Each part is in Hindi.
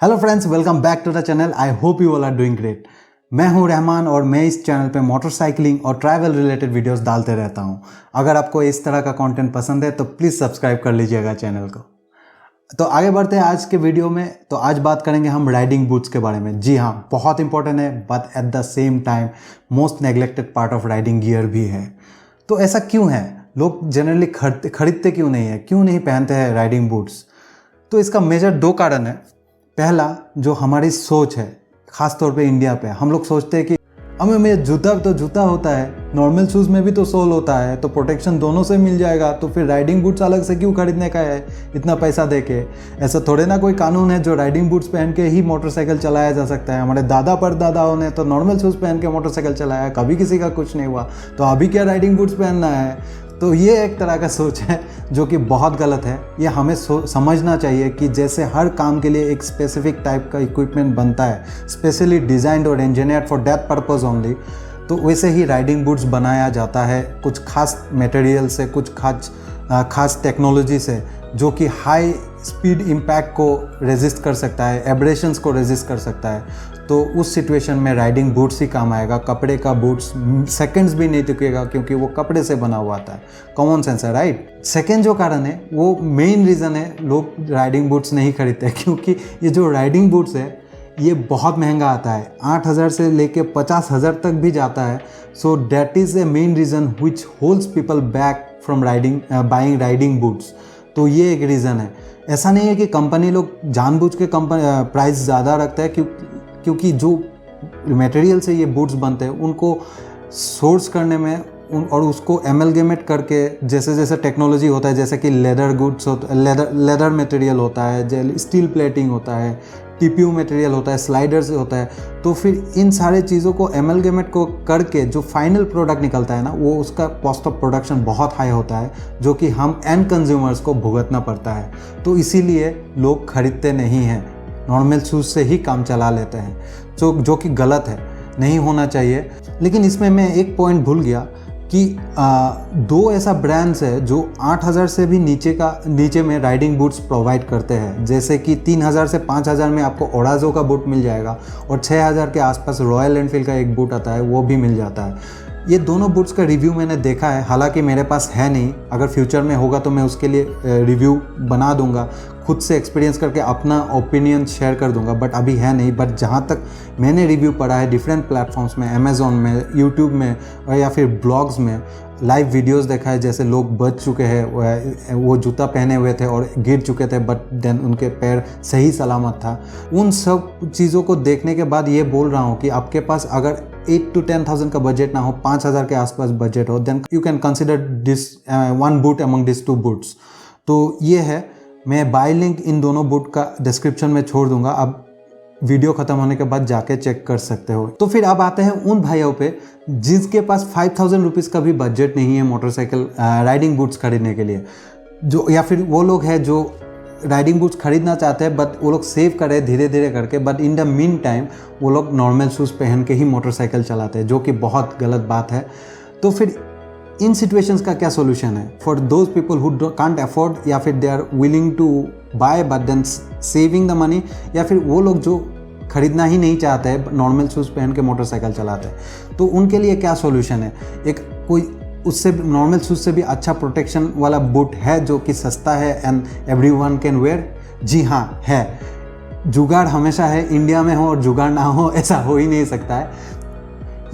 Hello friends, welcome back to the channel. I hope you all are doing great. मैं हूं रहमान और मैं इस चैनल पे मोटरसाइकिलिंग और ट्रैवल रिलेटेड वीडियोस डालते रहता हूं। अगर आपको इस तरह का कंटेंट पसंद है तो प्लीज़ सब्सक्राइब कर लीजिएगा चैनल को। तो आगे बढ़ते हैं आज के वीडियो में। तो आज बात करेंगे हम राइडिंग बूट्स के बारे में। जी हाँ, बहुत इंपॉर्टेंट है but at the same time most neglected part of riding gear भी है। तो ऐसा क्यों है? लोग जनरली खरीदते क्यों नहीं है, क्यों नहीं पहनते हैं राइडिंग बूट्स? तो इसका मेजर दो कारण है। पहला, जो हमारी सोच है, ख़ास तौर पे इंडिया पे हम लोग सोचते हैं कि हमें जूता तो जूता होता है, नॉर्मल शूज़ में भी तो सोल होता है, तो प्रोटेक्शन दोनों से मिल जाएगा, तो फिर राइडिंग बूट्स अलग से क्यों खरीदने का है इतना पैसा दे के। ऐसा थोड़े ना कोई कानून है जो राइडिंग बूट्स पहन के ही मोटरसाइकिल चलाया जा सकता है। हमारे दादा परदादाओं ने तो नॉर्मल शूज़ पहन के मोटरसाइकिल चलाया, कभी किसी का कुछ नहीं हुआ, तो अभी क्या राइडिंग बूट्स पहनना है? तो ये एक तरह का सोच है जो कि बहुत गलत है। ये हमें समझना चाहिए कि जैसे हर काम के लिए एक स्पेसिफिक टाइप का इक्विपमेंट बनता है, स्पेशली डिज़ाइंड और engineered for that purpose only, तो वैसे ही राइडिंग बूट्स बनाया जाता है कुछ खास मटेरियल से, कुछ खास टेक्नोलॉजी से, जो कि हाई स्पीड इम्पैक्ट को रेजिस्ट कर सकता है, एब्रेशंस को रेजिस्ट कर सकता है। तो उस सिचुएशन में राइडिंग बूट्स ही काम आएगा। कपड़े का बूट्स सेकंड्स भी नहीं टिकेगा क्योंकि वो कपड़े से बना हुआ आता है। कॉमन सेंस है, राइट? सेकंड जो कारण है, वो मेन रीज़न है लोग राइडिंग बूट्स नहीं खरीदते, क्योंकि ये जो राइडिंग बूट्स है ये बहुत महंगा आता है। 8,000 से लेके 50,000 तक भी जाता है। So that is a main reason which holds people back from buying riding boots. तो ये एक रीज़न है। ऐसा नहीं है कि कंपनी लोग जानबूझ के प्राइस ज़्यादा रखता है, क्योंकि जो मटेरियल से ये बूट्स बनते हैं उनको सोर्स करने में और उसको एमलगेमेट करके, जैसे जैसे टेक्नोलॉजी होता है, जैसे कि लेदर गुड्स होता है, लेदर मटेरियल होता है, स्टील प्लेटिंग होता है, टीपीयू मटेरियल होता है, स्लाइडर्स होता है, तो फिर इन सारे चीज़ों को एमलगेमेट को करके जो फाइनल प्रोडक्ट निकलता है ना, वो उसका कॉस्ट ऑफ प्रोडक्शन बहुत हाई होता है, जो कि हम एंड कंज्यूमर्स को भुगतना पड़ता है। तो इसीलिए लोग खरीदते नहीं हैं, नॉर्मल शूज़ से ही काम चला लेते हैं, जो कि गलत है, नहीं होना चाहिए। लेकिन इसमें मैं एक पॉइंट भूल गया कि दो ऐसा ब्रांड्स है जो 8,000 से भी नीचे में राइडिंग बूट्स प्रोवाइड करते हैं। जैसे कि 3,000 से 5,000 में आपको ओराजो का बूट मिल जाएगा, और 6,000 के आसपास रॉयल एनफील्ड का एक बूट आता है, वो भी मिल जाता है। ये दोनों बूट्स का रिव्यू मैंने देखा है, हालांकि मेरे पास है नहीं। अगर फ्यूचर में होगा तो मैं उसके लिए रिव्यू बना दूंगा, खुद से एक्सपीरियंस करके अपना ओपिनियन शेयर कर दूंगा, बट अभी है नहीं। बट जहाँ तक मैंने रिव्यू पढ़ा है डिफरेंट प्लेटफॉर्म्स में, अमेज़ॉन में, यूट्यूब में, और या फिर ब्लॉग्स में, लाइव वीडियोस देखा है, जैसे लोग बच चुके हैं, वो जूता पहने हुए थे और गिर चुके थे, बट देन उनके पैर सही सलामत था। उन सब चीज़ों को देखने के बाद ये बोल रहा हूँ कि आपके पास अगर 8 to 10,000 का बजट ना हो, 5,000 के आसपास बजट हो, then you can consider this one boot among this two boots. तो ये है, मैं बाय लिंक इन दोनों बूट का डिस्क्रिप्शन में छोड़ दूंगा, आप वीडियो ख़त्म होने के बाद जाके चेक कर सकते हो। तो फिर अब आते हैं उन भाइयों पे जिसके पास 5,000 रुपीज़ का भी बजट नहीं है मोटरसाइकिल राइडिंग बूट्स खरीदने के लिए, जो या फिर वो लोग हैं जो राइडिंग बूट्स खरीदना चाहते हैं, बट वो लोग सेव करें धीरे धीरे करके, but in the mean time वो लोग नॉर्मल शूज़ पहन के ही मोटरसाइकिल चलाते हैं, जो कि बहुत गलत बात है। तो फिर इन सिचुएशंस का क्या सोल्यूशन है for those people who can't afford, या फिर they are willing to buy but then saving the money, या फिर वो लोग जो खरीदना ही नहीं चाहते हैं, नॉर्मल शूज़ पहन के मोटरसाइकिल चलाते हैं? तो उनके लिए क्या सोल्यूशन है? एक कोई उससे नॉर्मल शूज़ से भी अच्छा प्रोटेक्शन वाला बूट है जो कि सस्ता है एंड एवरीवन कैन वेयर? जी हाँ, है। जुगाड़ हमेशा है, इंडिया में हो और जुगाड़ ना हो ऐसा हो ही नहीं सकता है।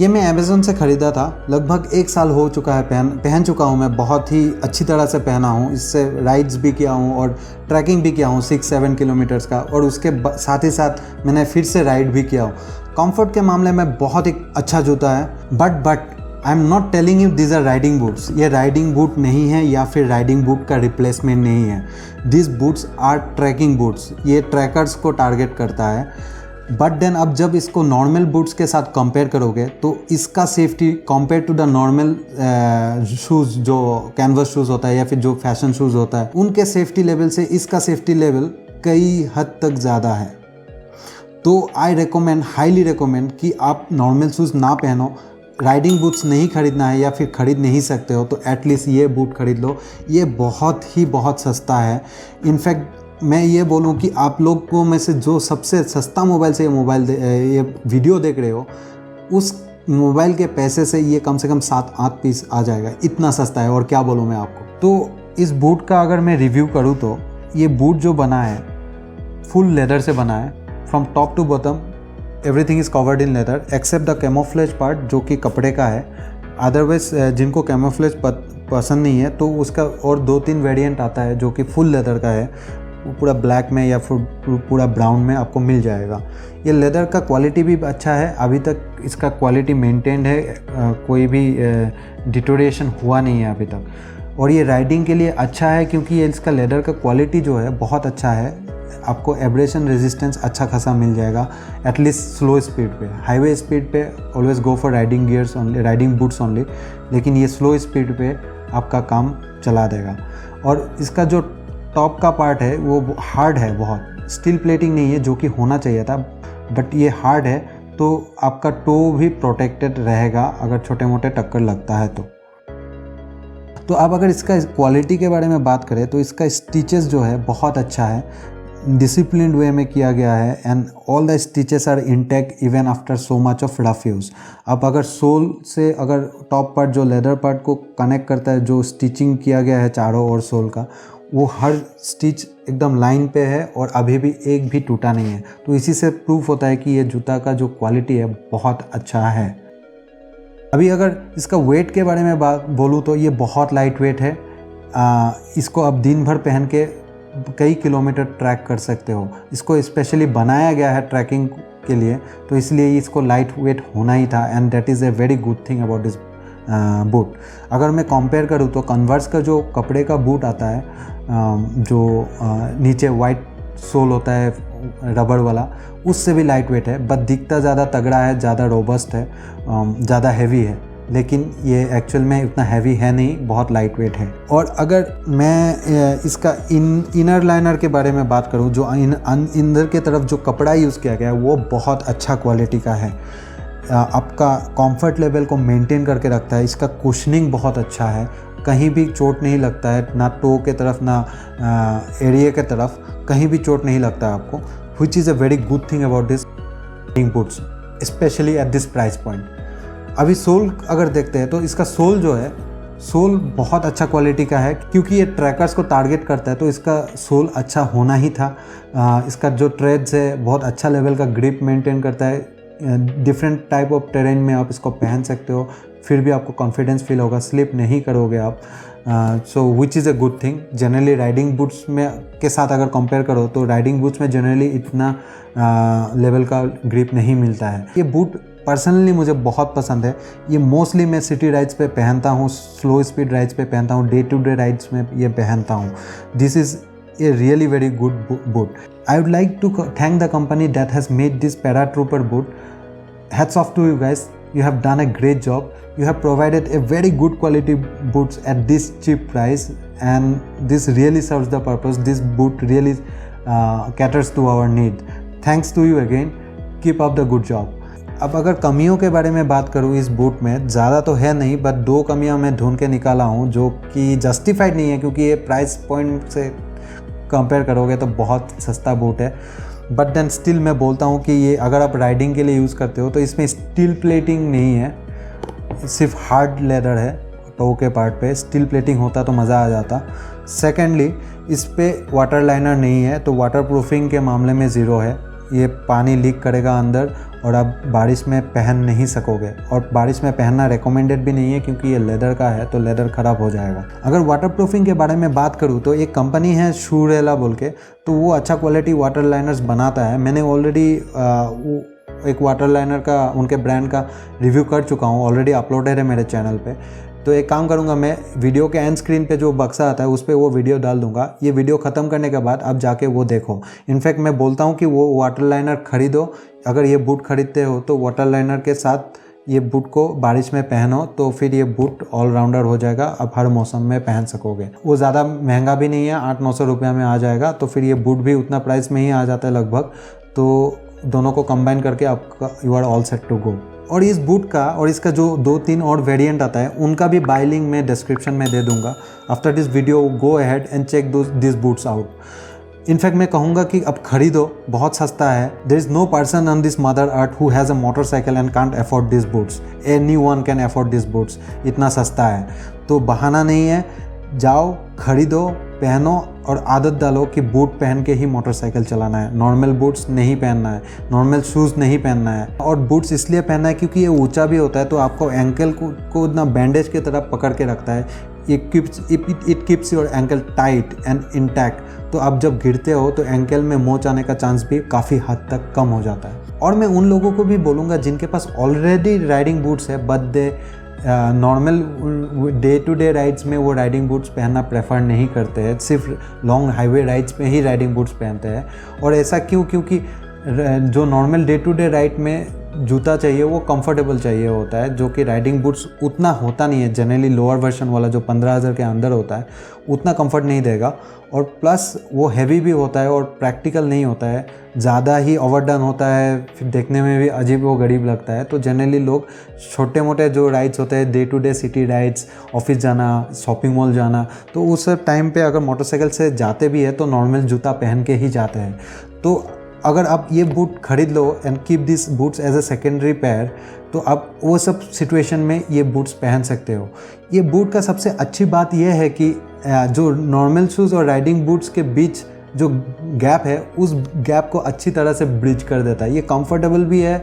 ये मैं अमेज़ॉन से ख़रीदा था, लगभग 1 साल हो चुका है, पहन चुका हूँ मैं, बहुत ही अच्छी तरह से पहना हूँ। इससे राइड्स भी किया हूँ और ट्रैकिंग भी किया हूँ 6-7 किलोमीटर्स का, और उसके साथ ही साथ मैंने फिर से राइड भी किया हूँ। कंफर्ट के मामले में बहुत ही अच्छा जूता है, but I am not telling you this are riding boots. ये राइडिंग बूट नहीं है या फिर राइडिंग बूट का रिप्लेसमेंट नहीं है। This boots are trekking boots. ये ट्रैकर्स को टारगेट करता है। बट देन अब जब इसको नॉर्मल बूट्स के साथ कंपेयर करोगे तो इसका safety compare to the normal shoes, जो कैनवस शूज़ होता है या फिर जो फैशन शूज़ होता है, उनके सेफ्टी लेवल से इसका सेफ्टी लेवल कई हद तक ज़्यादा है। तो आई हाईली रिकमेंड कि आप नॉर्मल शूज़ ना पहनो, राइडिंग बूट्स नहीं खरीदना है या फिर ख़रीद नहीं सकते हो तो एटलीस्ट ये बूट खरीद लो। ये बहुत सस्ता है। इनफैक्ट मैं ये बोलूँ कि आप लोगों में से जो सबसे सस्ता मोबाइल से ये वीडियो देख रहे हो, उस मोबाइल के पैसे से ये कम से कम 7-8 पीस आ जाएगा, इतना सस्ता है। और क्या बोलूँ मैं आपको। तो इस बूट का अगर मैं रिव्यू करूँ तो ये बूट जो बना है फुल लेदर से बना है, from top to bottom everything is covered in leather except the camouflage part जो कि कपड़े का है। अदरवाइज जिनको कैमोफ्लेज पसंद नहीं है तो उसका और 2-3 वेरिएंट आता है जो कि फुल लेदर का है, पूरा ब्लैक में या फिर पूरा ब्राउन में आपको मिल जाएगा। ये लेदर का क्वालिटी भी अच्छा है, अभी तक इसका क्वालिटी मेंटेन्ड है, कोई भी डिटोरेशन हुआ नहीं है अभी तक। और ये राइडिंग के लिए अच्छा है क्योंकि ये इसका लेदर का क्वालिटी जो है बहुत अच्छा है, आपको एब्रेशन रेजिस्टेंस अच्छा खासा मिल जाएगा एटलीस्ट स्लो स्पीड पे। हाईवे स्पीड पे always go for riding gears only, riding boots only, लेकिन ये स्लो स्पीड पे आपका काम चला देगा। और इसका जो टॉप का पार्ट है वो हार्ड है बहुत, स्टील प्लेटिंग नहीं है जो कि होना चाहिए था, बट ये हार्ड है तो आपका टो भी प्रोटेक्टेड रहेगा अगर छोटे मोटे टक्कर लगता है तो अब अगर इसका क्वालिटी के बारे में बात करें तो इसका स्टिचेस जो है बहुत अच्छा है, डिसिप्लिन्ड वे में किया गया है and all the stitches are intact even after so much of rough use. अब अगर सोल से अगर टॉप पार्ट जो लेदर पार्ट को कनेक्ट करता है, जो स्टिचिंग किया गया है चारों ओर सोल का, वो हर स्टिच एकदम लाइन पे है और अभी भी एक भी टूटा नहीं है। तो इसी से प्रूफ होता है कि ये जूता का जो क्वालिटी है बहुत अच्छा है। अभी अगर इसका वेट के बारे में बात बोलूँ तो ये बहुत लाइट वेट है। इसको आप दिन भर पहन के कई किलोमीटर ट्रैक कर सकते हो। इसको स्पेशली बनाया गया है ट्रैकिंग के लिए, तो इसलिए इसको लाइट वेट होना ही था and that is a very good thing about this boot. अगर मैं कंपेयर करूँ तो कन्वर्स का जो कपड़े का बूट आता है, जो नीचे वाइट सोल होता है रबड़ वाला, उससे भी लाइट वेट है, बट दिखता ज़्यादा तगड़ा है, ज़्यादा रोबस्ट है, ज़्यादा हैवी है, लेकिन ये एक्चुअल में इतना हैवी है नहीं, बहुत लाइट वेट है। और अगर मैं इसका इनर लाइनर के बारे में बात करूँ, जो अंदर के तरफ जो कपड़ा यूज़ किया गया है वो बहुत अच्छा क्वालिटी का है, आपका कंफर्ट लेवल को मेंटेन करके रखता है। इसका कुशनिंग बहुत अच्छा है, कहीं भी चोट नहीं लगता है, ना टो के तरफ ना एरिया के तरफ, कहीं भी चोट नहीं लगता है आपको, विच is a very good thing about this boots specially at this price point. अभी सोल अगर देखते हैं तो इसका सोल जो है, सोल बहुत अच्छा क्वालिटी का है क्योंकि ये ट्रैकर्स को टारगेट करता है, तो इसका सोल अच्छा होना ही था। इसका जो ट्रेड्स है बहुत अच्छा लेवल का ग्रिप मेंटेन करता है, डिफरेंट टाइप ऑफ टेरेन में आप इसको पहन सकते हो, फिर भी आपको कॉन्फिडेंस फील होगा, स्लिप नहीं करोगे आप। So which is a good thing. Generally riding boots में के साथ अगर कंपेयर करो तो राइडिंग बूट्स में जनरली इतना लेवल का ग्रिप नहीं मिलता है। ये बूट पर्सनली मुझे बहुत पसंद है। ये मोस्टली मैं सिटी राइड्स पे पहनता हूँ, स्लो स्पीड राइड्स पे पहनता हूँ, डे टू डे राइड्स में ये पहनता हूँ। This is a really very good boot. I would like to thank the company that has made this Paratrooper boot. Hats off to you guys. You have done a great job. You have provided a very good quality boots at this cheap price, and this really serves the purpose. This boot really caters to our need. Thanks to you again. Keep up the good job. अब अगर कमियों के बारे में बात करूँ इस बूट में, ज़्यादा तो है नहीं, बट 2 कमियाँ मैं ढूंढ के निकाला हूँ जो कि जस्टिफाइड नहीं है क्योंकि ये प्राइस पॉइंट से कंपेयर करोगे तो बहुत सस्ता बूट है। बट देन स्टिल मैं बोलता हूँ कि ये अगर आप राइडिंग के लिए यूज़ करते हो तो इसमें स्टील प्लेटिंग नहीं है, सिर्फ हार्ड लेदर है। टो के पार्ट पे स्टील प्लेटिंग होता तो मज़ा आ जाता। सेकेंडली इस पे वाटर लाइनर नहीं है, तो वाटर प्रूफिंग के मामले में ज़ीरो है। ये पानी लीक करेगा अंदर और आप बारिश में पहन नहीं सकोगे, और बारिश में पहनना रेकमेंडेड भी नहीं है क्योंकि ये लेदर का है तो लेदर ख़राब हो जाएगा। अगर वाटर प्रूफिंग के बारे में बात करूँ तो एक कंपनी है शूरेला बोल के, तो वो अच्छा क्वालिटी वाटर लाइनर्स बनाता है। मैंने ऑलरेडी एक वाटर लाइनर का उनके ब्रांड का रिव्यू कर चुका हूँ, ऑलरेडी अपलोडेड है मेरे चैनल पे। तो एक काम करूँगा, मैं वीडियो के एंड स्क्रीन पे जो बक्सा आता है उस पर वो वीडियो डाल दूँगा। ये वीडियो ख़त्म करने के बाद आप जाके वो देखो। इनफैक्ट मैं बोलता हूँ कि वो वाटर लाइनर ख़रीदो। अगर ये बूट ख़रीदते हो तो वाटर लाइनर के साथ ये बूट को बारिश में पहनो, तो फिर ये बूट ऑलराउंडर हो जाएगा, आप हर मौसम में पहन सकोगे। वो ज़्यादा महंगा भी नहीं है, 800-900 रुपये में आ जाएगा, तो फिर ये बूट भी उतना प्राइस में ही आ जाता है लगभग। तो दोनों को कंबाइन करके आपका you are all set to go. और इस बूट का और इसका जो 2-3 और वेरिएंट आता है उनका भी बाय लिंक मैं डिस्क्रिप्शन में दे दूंगा। After this video go ahead and check this boots out. In fact मैं कहूँगा कि अब खरीदो, बहुत सस्ता है। There is no person on this mother earth who has a motorcycle and can't afford this boots. Anyone can afford this boots, इतना सस्ता है। तो बहाना नहीं है, जाओ खरीदो, पहनो और आदत डालो कि बूट पहन के ही मोटरसाइकिल चलाना है। नॉर्मल बूट्स नहीं पहनना है, नॉर्मल शूज़ नहीं पहनना है। और बूट्स इसलिए पहनना है क्योंकि ये ऊंचा भी होता है, तो आपको एंकल को ना बैंडेज की तरह पकड़ के रखता है। It keeps your ankle tight and intact. तो आप जब गिरते हो तो एंकल में मोच आने का चांस भी काफ़ी हद तक कम हो जाता है। और मैं उन लोगों को भी बोलूँगा जिनके पास ऑलरेडी राइडिंग बूट्स है, but the normal day to day rides में वो राइडिंग बूट्स पहनना प्रेफर नहीं करते हैं, सिर्फ लॉन्ग हाईवे राइड्स में ही राइडिंग बूट्स पहनते हैं। और ऐसा क्यों? क्योंकि जो normal day to day ride में जूता चाहिए वो कंफर्टेबल चाहिए होता है, जो कि राइडिंग बूट्स उतना होता नहीं है। जनरली लोअर वर्जन वाला जो 15,000 के अंदर होता है उतना कंफर्ट नहीं देगा, और प्लस वो हैवी भी होता है और प्रैक्टिकल नहीं होता है, ज़्यादा ही ओवरडन होता है, फिर देखने में भी अजीब व गरीब लगता है। तो जनरली लोग छोटे मोटे जो राइड्स होते हैं, day to day city rides, office जाना, शॉपिंग मॉल जाना, तो उस टाइम पे अगर मोटरसाइकिल से जाते भी है तो नॉर्मल जूता पहन के ही जाते हैं। तो अगर आप ये बूट खरीद लो and keep this boots as a secondary pair, तो आप वो सब सिचुएशन में ये बूट्स पहन सकते हो। ये बूट का सबसे अच्छी बात यह है कि जो नॉर्मल शूज़ और राइडिंग बूट्स के बीच जो गैप है, उस गैप को अच्छी तरह से ब्रिज कर देता है। ये कंफर्टेबल भी है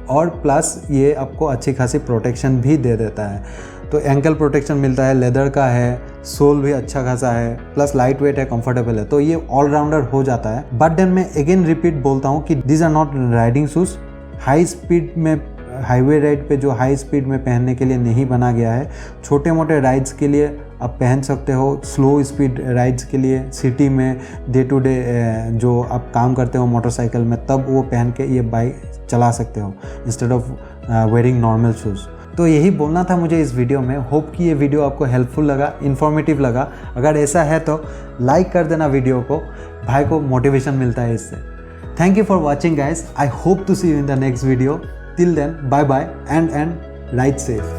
और प्लस ये आपको अच्छी खासी प्रोटेक्शन भी दे देता है। तो एंकल प्रोटेक्शन मिलता है, लेदर का है, सोल भी अच्छा खासा है, प्लस लाइट वेट है, कंफर्टेबल है, तो ये ऑलराउंडर हो जाता है। बट देन मैं अगेन रिपीट बोलता हूँ कि these are not riding shoes. High speed में, हाईवे राइड पे जो हाई स्पीड में पहनने के लिए नहीं बना गया है। छोटे मोटे राइड्स के लिए आप पहन सकते हो, स्लो स्पीड राइड्स के लिए, सिटी में डे टू डे जो आप काम करते हो मोटरसाइकिल में, तब वो पहन के ये बाइक चला सकते हो instead of wearing normal shoes. तो यही बोलना था मुझे इस वीडियो में। होप कि ये वीडियो आपको हेल्पफुल लगा, इन्फॉर्मेटिव लगा। अगर ऐसा है तो लाइक कर देना वीडियो को, भाई को मोटिवेशन मिलता है इससे। Thank you for watching guys. I hope to see you in the next video. Till then, bye bye and ride safe.